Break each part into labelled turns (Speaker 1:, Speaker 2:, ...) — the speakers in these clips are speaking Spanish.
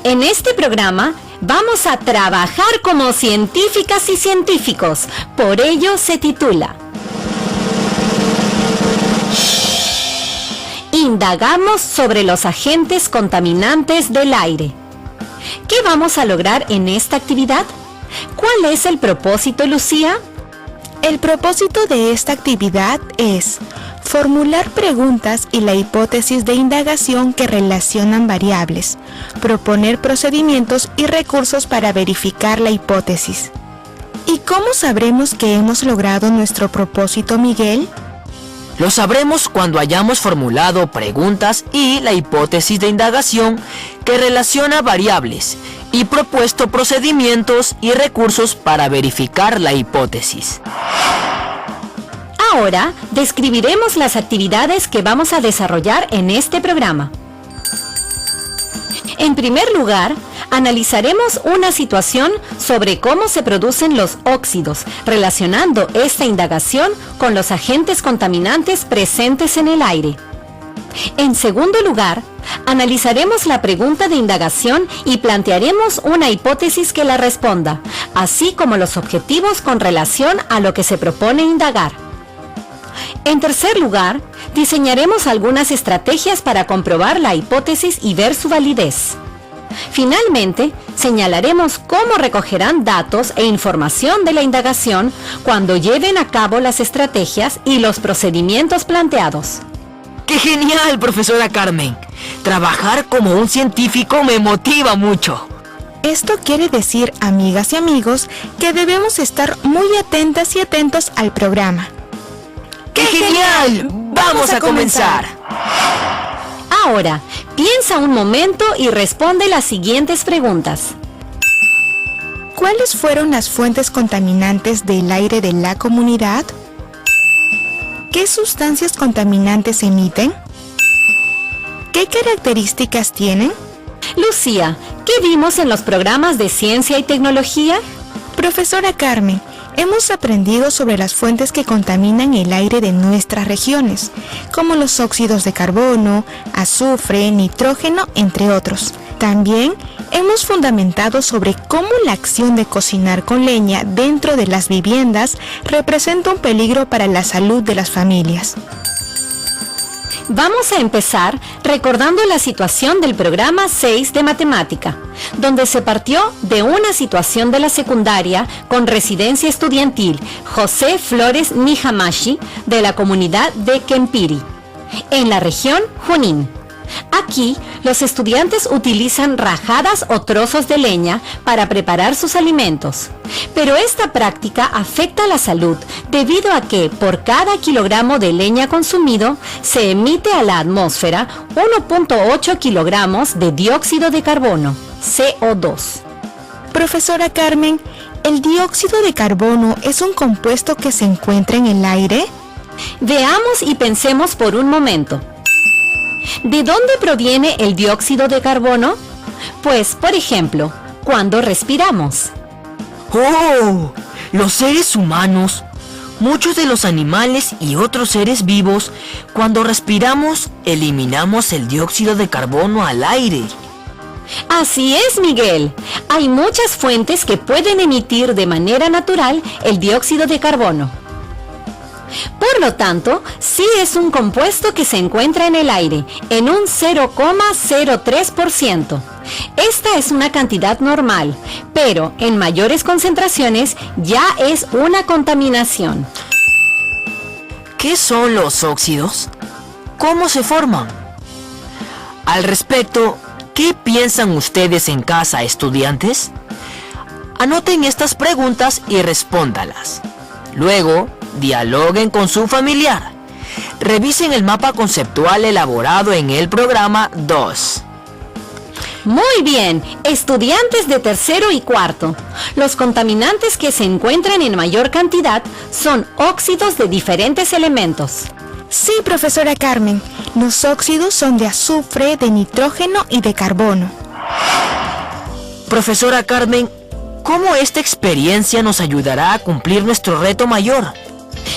Speaker 1: En este programa vamos a trabajar como científicas y científicos. Por ello se titula Indagamos sobre los agentes contaminantes del aire. ¿Qué vamos a lograr en esta actividad? ¿Cuál es el propósito, Lucía?
Speaker 2: El propósito de esta actividad es formular preguntas y la hipótesis de indagación que relacionan variables, proponer procedimientos y recursos para verificar la hipótesis. ¿Y cómo sabremos que hemos logrado nuestro propósito, Miguel?
Speaker 3: Lo sabremos cuando hayamos formulado preguntas y la hipótesis de indagación que relaciona variables y propuesto procedimientos y recursos para verificar la hipótesis.
Speaker 1: Ahora describiremos las actividades que vamos a desarrollar en este programa. En primer lugar, analizaremos una situación sobre cómo se producen los óxidos, relacionando esta indagación con los agentes contaminantes presentes en el aire. En segundo lugar, analizaremos la pregunta de indagación y plantearemos una hipótesis que la responda, así como los objetivos con relación a lo que se propone indagar. En tercer lugar, diseñaremos algunas estrategias para comprobar la hipótesis y ver su validez. Finalmente, señalaremos cómo recogerán datos e información de la indagación cuando lleven a cabo las estrategias y los procedimientos planteados.
Speaker 3: ¡Qué genial, profesora Carmen! Trabajar como un científico me motiva mucho.
Speaker 2: Esto quiere decir, amigas y amigos, que debemos estar muy atentas y atentos al programa.
Speaker 3: ¡Qué genial! ¡Vamos a comenzar!
Speaker 1: Ahora, piensa un momento y responde las siguientes preguntas.
Speaker 2: ¿Cuáles fueron las fuentes contaminantes del aire de la comunidad? ¿Qué sustancias contaminantes emiten? ¿Qué características tienen?
Speaker 1: Lucía, ¿qué vimos en los programas de ciencia y tecnología?
Speaker 2: Profesora Carmen, hemos aprendido sobre las fuentes que contaminan el aire de nuestras regiones, como los óxidos de carbono, azufre, nitrógeno, entre otros. También hemos fundamentado sobre cómo la acción de cocinar con leña dentro de las viviendas representa un peligro para la salud de las familias.
Speaker 1: Vamos a empezar recordando la situación del programa 6 de matemática, donde se partió de una situación de la secundaria con residencia estudiantil José Flores Nijamashi de la comunidad de Kempiri, en la región Junín. Aquí, los estudiantes utilizan rajadas o trozos de leña para preparar sus alimentos. Pero esta práctica afecta a la salud debido a que por cada kilogramo de leña consumido se emite a la atmósfera 1.8 kilogramos de dióxido de carbono, CO2.
Speaker 2: Profesora Carmen, ¿el dióxido de carbono es un compuesto que se encuentra en el aire?
Speaker 1: Veamos y pensemos por un momento. ¿De dónde proviene el dióxido de carbono? Pues, por ejemplo, cuando respiramos.
Speaker 3: ¡Oh! Los seres humanos, muchos de los animales y otros seres vivos, cuando respiramos, eliminamos el dióxido de carbono al aire.
Speaker 1: Así es, Miguel. Hay muchas fuentes que pueden emitir de manera natural el dióxido de carbono. Por lo tanto, sí es un compuesto que se encuentra en el aire, en un 0,03%. Esta es una cantidad normal, pero en mayores concentraciones ya es una contaminación.
Speaker 3: ¿Qué son los óxidos? ¿Cómo se forman? Al respecto, ¿qué piensan ustedes en casa, estudiantes? Anoten estas preguntas y respóndalas. Luego, dialoguen con su familiar. Revisen el mapa conceptual elaborado en el programa 2.
Speaker 1: Muy bien, estudiantes de tercero y cuarto. Los contaminantes que se encuentran en mayor cantidad son óxidos de diferentes elementos.
Speaker 2: Sí, profesora Carmen, los óxidos son de azufre, de nitrógeno y de carbono.
Speaker 3: Profesora Carmen, ¿cómo esta experiencia nos ayudará a cumplir nuestro reto mayor?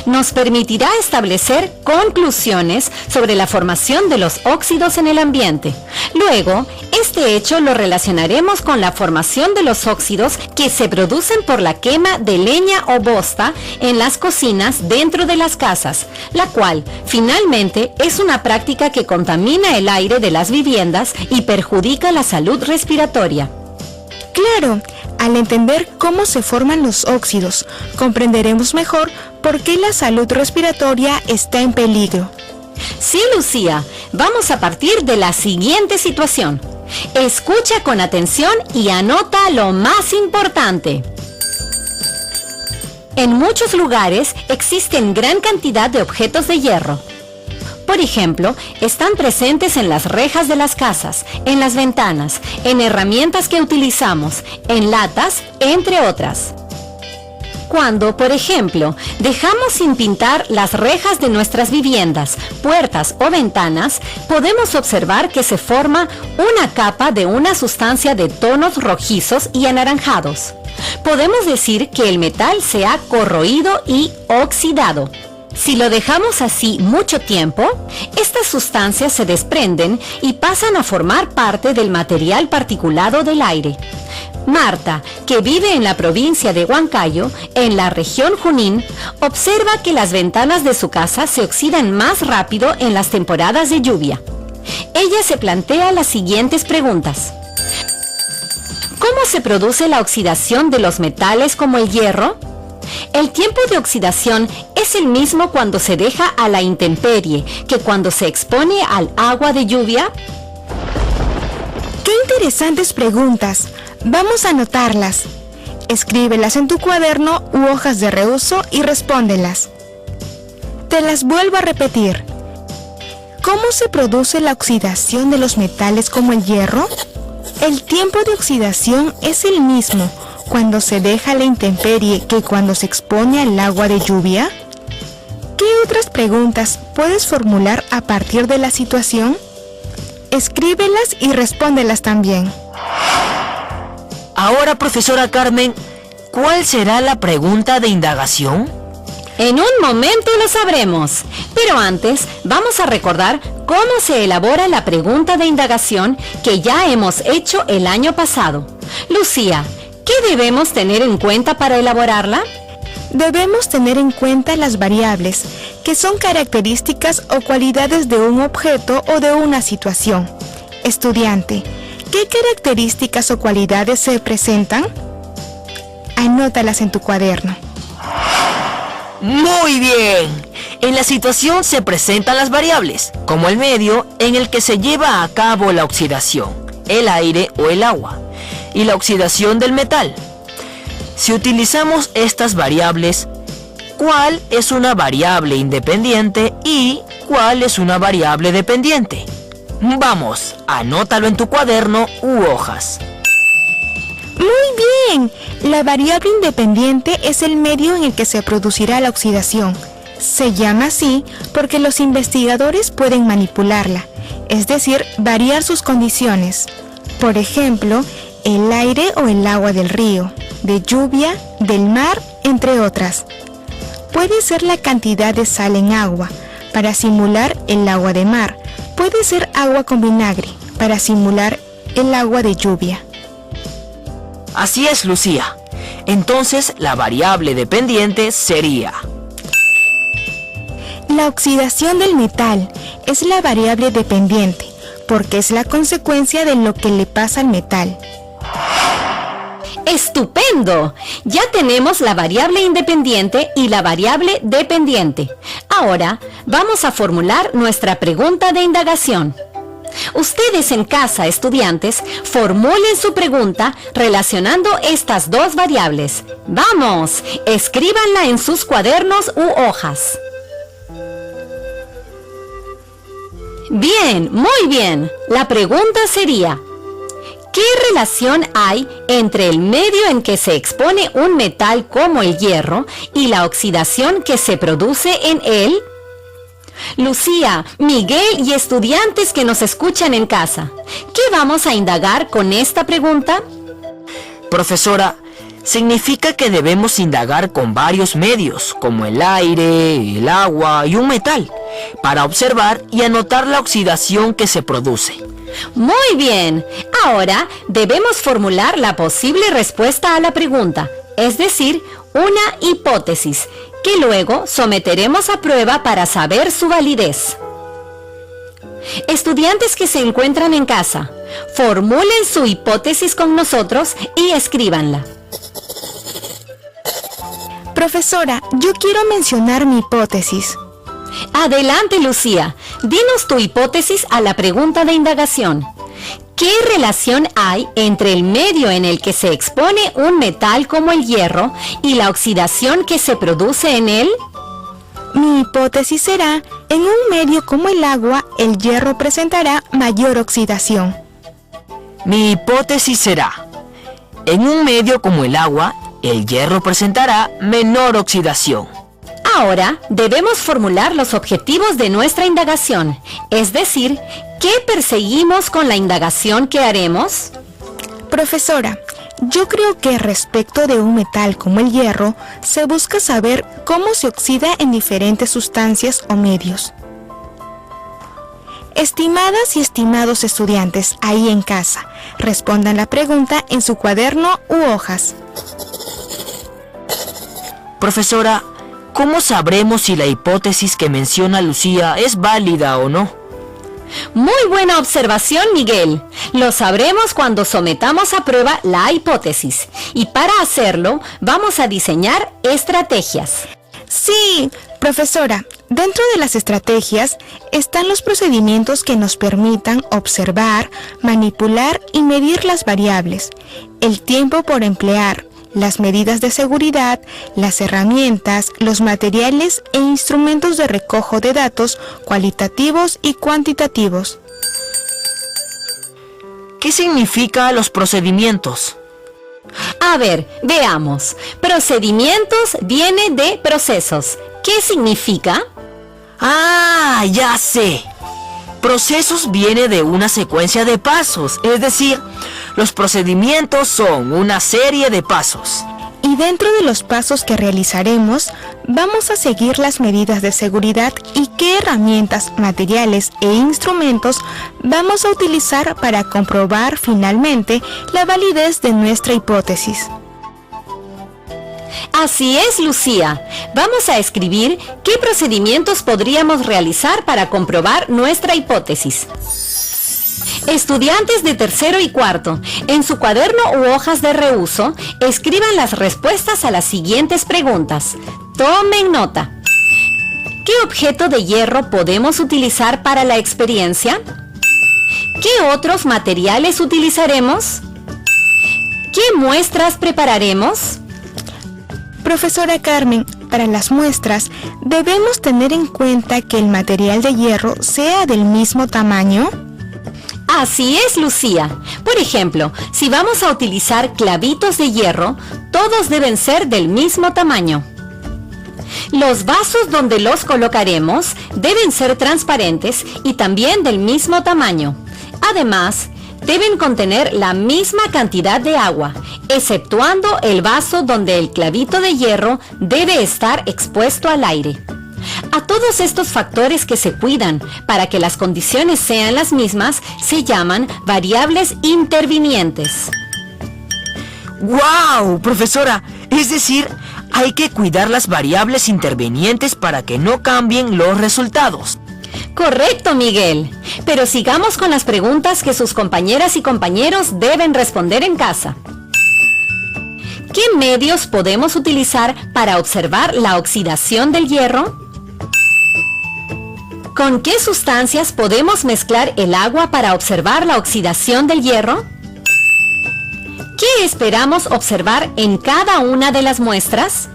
Speaker 1: nos permitirá establecer conclusiones sobre la formación de los óxidos en el ambiente. Luego, este hecho lo relacionaremos con la formación de los óxidos que se producen por la quema de leña o bosta en las cocinas dentro de las casas, la cual, finalmente, es una práctica que contamina el aire de las viviendas y perjudica la salud respiratoria.
Speaker 2: Claro, al entender cómo se forman los óxidos, comprenderemos mejor por qué la salud respiratoria está en peligro.
Speaker 1: Sí, Lucía, vamos a partir de la siguiente situación. Escucha con atención y anota lo más importante. En muchos lugares existen gran cantidad de objetos de hierro. Por ejemplo, están presentes en las rejas de las casas, en las ventanas, en herramientas que utilizamos, en latas, entre otras. Cuando, por ejemplo, dejamos sin pintar las rejas de nuestras viviendas, puertas o ventanas, podemos observar que se forma una capa de una sustancia de tonos rojizos y anaranjados. Podemos decir que el metal se ha corroído y oxidado. Si lo dejamos así mucho tiempo, estas sustancias se desprenden y pasan a formar parte del material particulado del aire. Marta, que vive en la provincia de Huancayo, en la región Junín, observa que las ventanas de su casa se oxidan más rápido en las temporadas de lluvia. Ella se plantea las siguientes preguntas. ¿Cómo se produce la oxidación de los metales como el hierro? ¿El tiempo de oxidación es el mismo cuando se deja a la intemperie que cuando se expone al agua de lluvia?
Speaker 2: ¡Qué interesantes preguntas! Vamos a anotarlas. Escríbelas en tu cuaderno u hojas de reuso y respóndelas. Te las vuelvo a repetir. ¿Cómo se produce la oxidación de los metales como el hierro? ¿El tiempo de oxidación es el mismo cuando se deja a la intemperie que cuando se expone al agua de lluvia? ¿Qué otras preguntas puedes formular a partir de la situación? Escríbelas y respóndelas también.
Speaker 3: Ahora, profesora Carmen, ¿cuál será la pregunta de indagación?
Speaker 1: En un momento lo sabremos, pero antes vamos a recordar cómo se elabora la pregunta de indagación que ya hemos hecho el año pasado. Lucía, ¿qué debemos tener en cuenta para elaborarla?
Speaker 2: Debemos tener en cuenta las variables, que son características o cualidades de un objeto o de una situación. Estudiante, ¿qué características o cualidades se presentan? Anótalas en tu cuaderno.
Speaker 3: ¡Muy bien! En la situación se presentan las variables, como el medio en el que se lleva a cabo la oxidación, el aire o el agua, y la oxidación del metal. Si utilizamos estas variables, ¿cuál es una variable independiente y cuál es una variable dependiente? Vamos, anótalo en tu cuaderno u hojas.
Speaker 2: Muy bien, la variable independiente es el medio en el que se producirá la oxidación. Se llama así porque los investigadores pueden manipularla, es decir, variar sus condiciones. Por ejemplo, el aire o el agua del río, de lluvia, del mar, entre otras. Puede ser la cantidad de sal en agua, para simular el agua de mar. Puede ser agua con vinagre, para simular el agua de lluvia.
Speaker 3: Así es, Lucía. Entonces, la variable dependiente sería...
Speaker 2: La oxidación del metal es la variable dependiente, porque es la consecuencia de lo que le pasa al metal.
Speaker 1: ¡Estupendo! Ya tenemos la variable independiente y la variable dependiente. Ahora vamos a formular nuestra pregunta de indagación. Ustedes en casa, estudiantes, formulen su pregunta relacionando estas dos variables. ¡Vamos! Escríbanla en sus cuadernos u hojas. Bien, muy bien. La pregunta sería: ¿qué relación hay entre el medio en que se expone un metal como el hierro y la oxidación que se produce en él? Lucía, Miguel y estudiantes que nos escuchan en casa, ¿qué vamos a indagar con esta pregunta?
Speaker 3: Profesora, significa que debemos indagar con varios medios, como el aire, el agua y un metal, para observar y anotar la oxidación que se produce.
Speaker 1: Muy bien. Ahora debemos formular la posible respuesta a la pregunta, es decir, una hipótesis, que luego someteremos a prueba para saber su validez. Estudiantes que se encuentran en casa, formulen su hipótesis con nosotros y escríbanla.
Speaker 2: Profesora, yo quiero mencionar mi hipótesis.
Speaker 1: Adelante, Lucía. Dinos tu hipótesis a la pregunta de indagación. ¿Qué relación hay entre el medio en el que se expone un metal como el hierro y la oxidación que se produce en él?
Speaker 2: Mi hipótesis será, en un medio como el agua, el hierro presentará mayor oxidación.
Speaker 3: Mi hipótesis será, en un medio como el agua, el hierro presentará menor oxidación.
Speaker 1: Ahora debemos formular los objetivos de nuestra indagación, es decir, ¿qué perseguimos con la indagación que haremos?
Speaker 2: Profesora, yo creo que respecto de un metal como el hierro, se busca saber cómo se oxida en diferentes sustancias o medios. Estimadas y estimados estudiantes ahí en casa, respondan la pregunta en su cuaderno u hojas.
Speaker 3: Profesora, ¿cómo sabremos si la hipótesis que menciona Lucía es válida o no?
Speaker 1: Muy buena observación, Miguel. Lo sabremos cuando sometamos a prueba la hipótesis. Y para hacerlo, vamos a diseñar estrategias.
Speaker 2: Sí, profesora, dentro de las estrategias están los procedimientos que nos permitan observar, manipular y medir las variables, el tiempo por emplear, las medidas de seguridad, las herramientas, los materiales e instrumentos de recojo de datos cualitativos y cuantitativos.
Speaker 3: ¿Qué significan los procedimientos?
Speaker 1: A ver, veamos. Procedimientos viene de procesos. ¿Qué significa?
Speaker 3: ¡Ah, ya sé! Procesos viene de una secuencia de pasos, es decir, los procedimientos son una serie de pasos.
Speaker 2: Y dentro de los pasos que realizaremos, vamos a seguir las medidas de seguridad y qué herramientas, materiales e instrumentos vamos a utilizar para comprobar finalmente la validez de nuestra hipótesis.
Speaker 1: Así es, Lucía. Vamos a escribir qué procedimientos podríamos realizar para comprobar nuestra hipótesis. Estudiantes de tercero y cuarto, en su cuaderno u hojas de reuso, escriban las respuestas a las siguientes preguntas. Tomen nota. ¿Qué objeto de hierro podemos utilizar para la experiencia? ¿Qué otros materiales utilizaremos? ¿Qué muestras prepararemos?
Speaker 2: Profesora Carmen, para las muestras, ¿debemos tener en cuenta que el material de hierro sea del mismo tamaño?
Speaker 1: Así es, Lucía. Por ejemplo, si vamos a utilizar clavitos de hierro, todos deben ser del mismo tamaño. Los vasos donde los colocaremos deben ser transparentes y también del mismo tamaño. Además, deben contener la misma cantidad de agua, exceptuando el vaso donde el clavito de hierro debe estar expuesto al aire. A todos estos factores que se cuidan para que las condiciones sean las mismas se llaman variables intervinientes.
Speaker 3: ¡Guau, profesora! Es decir, hay que cuidar las variables intervinientes para que no cambien los resultados.
Speaker 1: Correcto, Miguel. Pero sigamos con las preguntas que sus compañeras y compañeros deben responder en casa. ¿Qué medios podemos utilizar para observar la oxidación del hierro? ¿Con qué sustancias podemos mezclar el agua para observar la oxidación del hierro? ¿Qué esperamos observar en cada una de las muestras?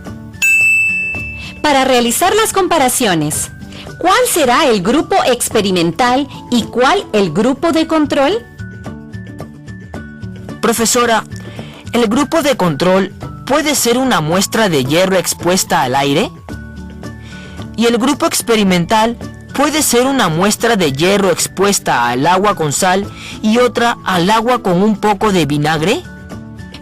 Speaker 1: Para realizar las comparaciones, ¿cuál será el grupo experimental y cuál el grupo de control?
Speaker 3: Profesora, ¿el grupo de control puede ser una muestra de hierro expuesta al aire? ¿Y el grupo experimental puede ser una muestra de hierro expuesta al agua con sal y otra al agua con un poco de vinagre?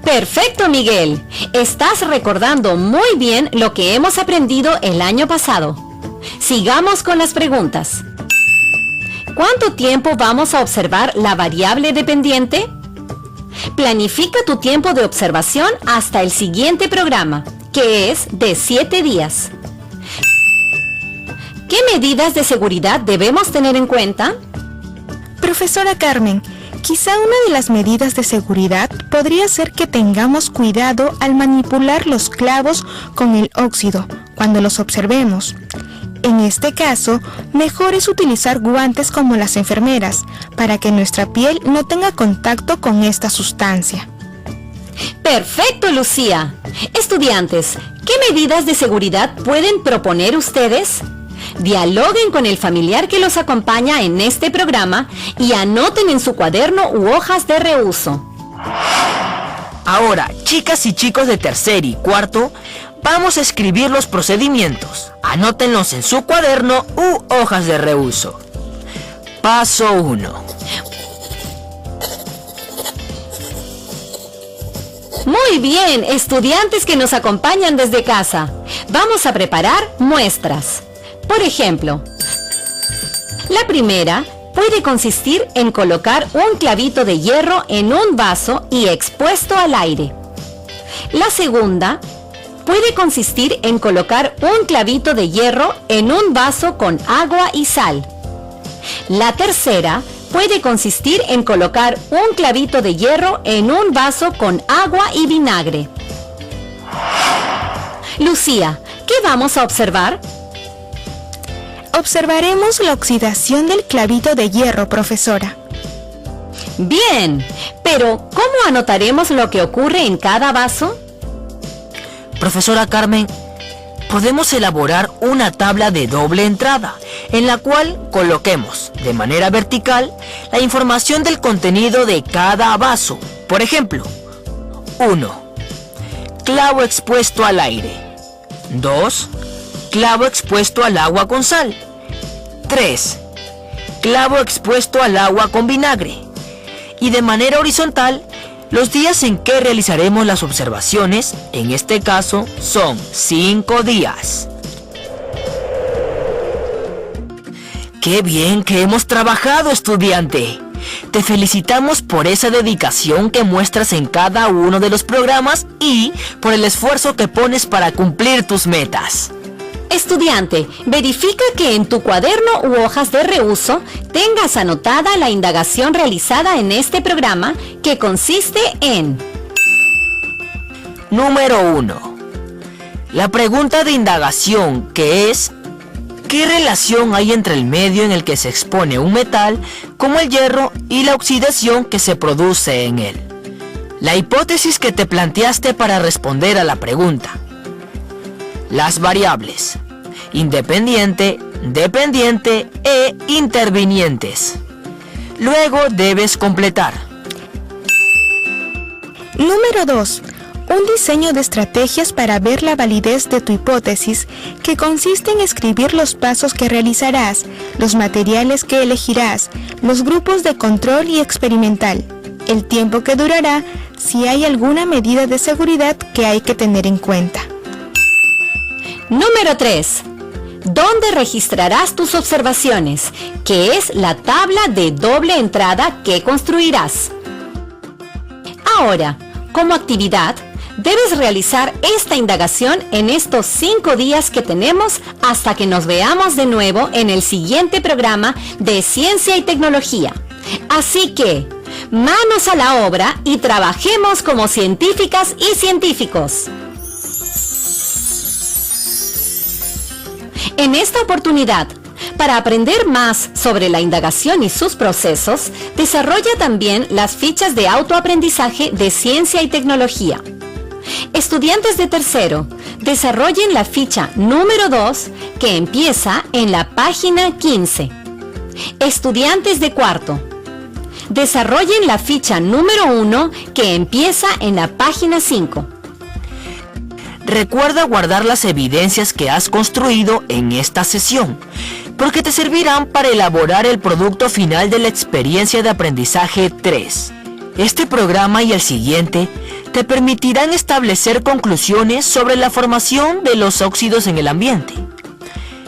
Speaker 1: Perfecto, Miguel. Estás recordando muy bien lo que hemos aprendido el año pasado. Sigamos con las preguntas. ¿Cuánto tiempo vamos a observar la variable dependiente? Planifica tu tiempo de observación hasta el siguiente programa, que es de 7 días. ¿Qué medidas de seguridad debemos tener en cuenta?
Speaker 2: Profesora Carmen, quizá una de las medidas de seguridad podría ser que tengamos cuidado al manipular los clavos con el óxido cuando los observemos. En este caso, mejor es utilizar guantes como las enfermeras, para que nuestra piel no tenga contacto con esta sustancia.
Speaker 1: Perfecto, Lucía. Estudiantes, ¿qué medidas de seguridad pueden proponer ustedes? Dialoguen con el familiar que los acompaña en este programa y anoten en su cuaderno u hojas de reuso.
Speaker 3: Ahora, chicas y chicos de tercer y cuarto, vamos a escribir los procedimientos. Anótenlos en su cuaderno u hojas de reuso. Paso 1.
Speaker 1: Muy bien, estudiantes que nos acompañan desde casa. Vamos a preparar muestras. Por ejemplo, la primera puede consistir en colocar un clavito de hierro en un vaso y expuesto al aire. La segunda puede consistir en colocar un clavito de hierro en un vaso con agua y sal. La tercera puede consistir en colocar un clavito de hierro en un vaso con agua y vinagre. Lucía, ¿qué vamos a observar?
Speaker 2: Observaremos la oxidación del clavito de hierro, profesora.
Speaker 1: Bien, pero ¿cómo anotaremos lo que ocurre en cada vaso?
Speaker 3: Profesora Carmen, podemos elaborar una tabla de doble entrada, en la cual coloquemos de manera vertical la información del contenido de cada vaso. Por ejemplo, 1. Clavo expuesto al aire. 2. Clavo expuesto al agua con sal. 3. Clavo expuesto al agua con vinagre. Y de manera horizontal, los días en que realizaremos las observaciones, en este caso, son 5 días. ¡Qué bien que hemos trabajado, estudiante! Te felicitamos por esa dedicación que muestras en cada uno de los programas y por el esfuerzo que pones para cumplir tus metas.
Speaker 1: Estudiante, verifica que en tu cuaderno u hojas de reuso tengas anotada la indagación realizada en este programa, que consiste en:
Speaker 3: Número 1. La pregunta de indagación, que es: ¿qué relación hay entre el medio en el que se expone un metal, como el hierro, y la oxidación que se produce en él? La hipótesis que te planteaste para responder a la pregunta. Las variables: independiente, dependiente e intervinientes. Luego debes completar.
Speaker 2: Número 2. Un diseño de estrategias para ver la validez de tu hipótesis, que consiste en escribir los pasos que realizarás, los materiales que elegirás, los grupos de control y experimental, el tiempo que durará, si hay alguna medida de seguridad que hay que tener en cuenta.
Speaker 1: Número 3. ¿Dónde registrarás tus observaciones? Que es la tabla de doble entrada que construirás. Ahora, como actividad, debes realizar esta indagación en estos 5 días que tenemos hasta que nos veamos de nuevo en el siguiente programa de Ciencia y Tecnología. Así que, manos a la obra y trabajemos como científicas y científicos. En esta oportunidad, para aprender más sobre la indagación y sus procesos, desarrolla también las fichas de autoaprendizaje de Ciencia y Tecnología. Estudiantes de tercero, desarrollen la ficha número 2, que empieza en la página 15. Estudiantes de cuarto, desarrollen la ficha número 1, que empieza en la página 5.
Speaker 3: Recuerda guardar las evidencias que has construido en esta sesión, porque te servirán para elaborar el producto final de la experiencia de aprendizaje 3. Este programa y el siguiente te permitirán establecer conclusiones sobre la formación de los óxidos en el ambiente.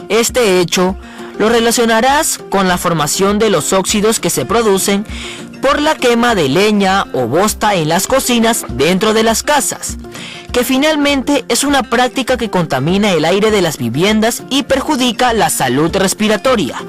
Speaker 3: Este hecho lo relacionarás con la formación de los óxidos que se producen por la quema de leña o bosta en las cocinas dentro de las casas, que finalmente es una práctica que contamina el aire de las viviendas y perjudica la salud respiratoria.